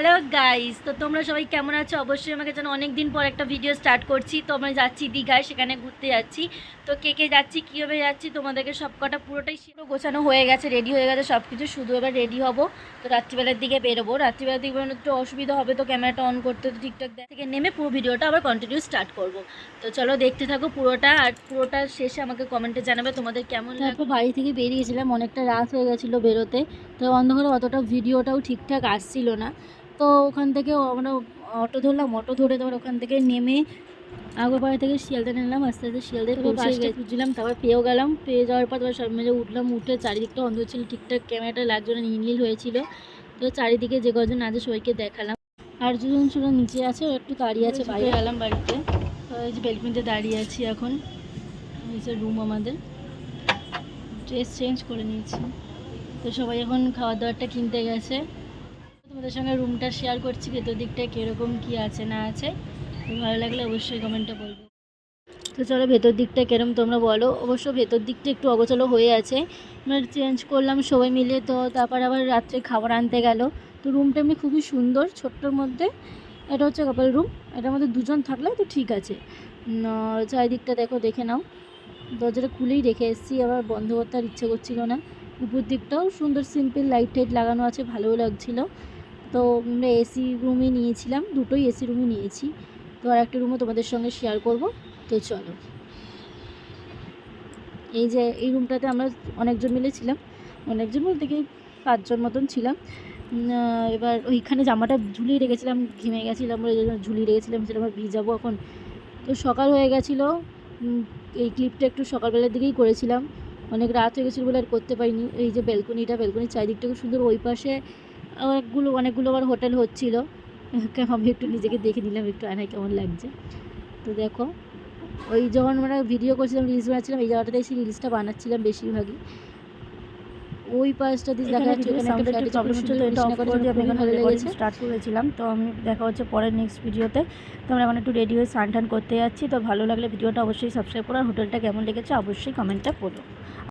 Hello guys, তো তোমরা সবাই কেমন আছো? অবশ্যই আমাকে যেন অনেক দিন পর একটা ভিডিও স্টার্ট করছি। তো আমরা যাচ্ছি দীঘায়, সেখানে ঘুরতে যাচ্ছি। তো কে যাচ্ছি, কীভাবে যাচ্ছি, তোমাদেরকে সব কটা পুরোটাই গোছানো হয়ে গেছে, রেডি হয়ে গেছে সব কিছু। শুধু এবার রেডি হবো। তো রাত্রিবেলার দিকে বেরোবো। রাত্রিবেলার দিকে বেরোনো একটু অসুবিধা হবে, তো ক্যামেরাটা অন করতে তো ঠিকঠাক থেকে নেমে পুরো ভিডিওটা আবার কন্টিনিউ স্টার্ট করব। তো চলো দেখতে থাকো পুরোটা, আর পুরোটা শেষে আমাকে কমেন্টে জানাবে তোমাদের কেমন লাগবে। তারপর বাড়ি থেকে বেরিয়েছিলাম, অনেকটা রাত হয়ে গেছিলো বেরোতে। তো অন্ধকারে অতটা ভিডিওটাও ঠিকঠাক আসছিল না। তো ওখান থেকে আমরা অটো ধরলাম, অটো ধরে তারপর ওখান থেকে নেমে আগরপাড়া থেকে শিয়ালদা নিলাম। আস্তে আস্তে শিয়ালদায় পৌঁছে খুঁজছিলাম, তারপর পেয়েও গেলাম। পেয়ে যাওয়ার পর তারপর সব মিলে উঠলাম। উঠে চারিদিকটা অন্ধ ছিল, ঠিকঠাক ক্যামেরাটা লাগছিল না, নীল হয়েছিল। তো চারিদিকে যে কজন আছে সবাইকে দেখালাম। আর দুজন শুধু নিচে আছে, একটু দাঁড়িয়ে আছে। বাইরে গেলাম বাড়িতে। তো এই যে বেলকুনিতে দাঁড়িয়ে আছি এখন। এই যে রুম আমাদের, ড্রেস চেঞ্জ করে নিয়েছি। তো সবাই এখন খাওয়ার দাওয়ারটা কিনতে গেছে। তোমাদের সঙ্গে রুমটা শেয়ার করছি, ভেতর দিকটা কীরকম কী আছে না আছে। ভালো লাগলে অবশ্যই কমেন্টে বলবো। তো চলো ভেতর দিকটা কেরম তোমরা বলো। অবশ্য ভেতর দিকটা একটু অগোছালো হয়ে আছে, আমরা চেঞ্জ করলাম সবাই মিলে। তো তারপর আবার রাত্রে খাবার আনতে গেল। তো রুমটা এমনি খুবই সুন্দর, ছোট্টর মধ্যে। এটা হচ্ছে কাপল রুম। এটার মধ্যে দুজন থাকলে তো ঠিক আছে। চারিদিকটা দেখে নাও। দরজাটা খুলেই রেখে এসেছি, আবার বন্ধ করতে আর ইচ্ছে করছিল না। উপর দিকটাও সুন্দর, সিম্পল লাইট টাইট লাগানো আছে, ভালোও লাগছিলো। তো আমরা এসি রুমই নিয়েছিলাম, দুটোই এসি রুমই নিয়েছি। তো আর একটা রুমও তোমাদের সঙ্গে শেয়ার করব। তো চলো, এই যে এই রুমটাতে আমরা অনেকজন মিলে ছিলাম। অনেকজন বলতে কি 5 জন মতন ছিলাম। এবার ওইখানে জামাটা ঝুলিয়ে রেখেছিলাম, ঘেমে গেছিলাম, ঝুলিয়ে রেখেছিলাম, সেটা আমরা ভিজাবো এখন। তো সকাল হয়ে গেছিলো। এই ক্লিপটা একটু সকালবেলার দিকেই করেছিলাম, অনেক রাত হয়ে গেছিলো বলে আর করতে পারিনি। এই যে ব্যালকনির চারিদিকটা খুব সুন্দর। ওই পাশে অনেকগুলো আবার হোটেল হচ্ছিলো। আমি একটু নিজেকে দেখে নিলাম একটু আয়নায় কেমন লাগছে। তো দেখো, ওই যখন আমরা ভিডিও করছিলাম, রিলস বানাচ্ছিলাম, এই জায়গাটাতে এসে রিলসটা বানাচ্ছিলাম বেশিরভাগই। ওই পাশটা দিয়ে দেখা যাচ্ছে ভালো লেগেছে, স্টার্ট করেছিলাম। তো আমি দেখা হচ্ছে পরের নেক্সট ভিডিওতে। তো আমরা এখন একটু রেডি হয়ে স্নান টান করতে যাচ্ছি। তো ভালো লাগলে ভিডিওটা অবশ্যই সাবস্ক্রাইব করো, আর হোটেলটা কেমন লেগেছে অবশ্যই কমেন্টটা বলো।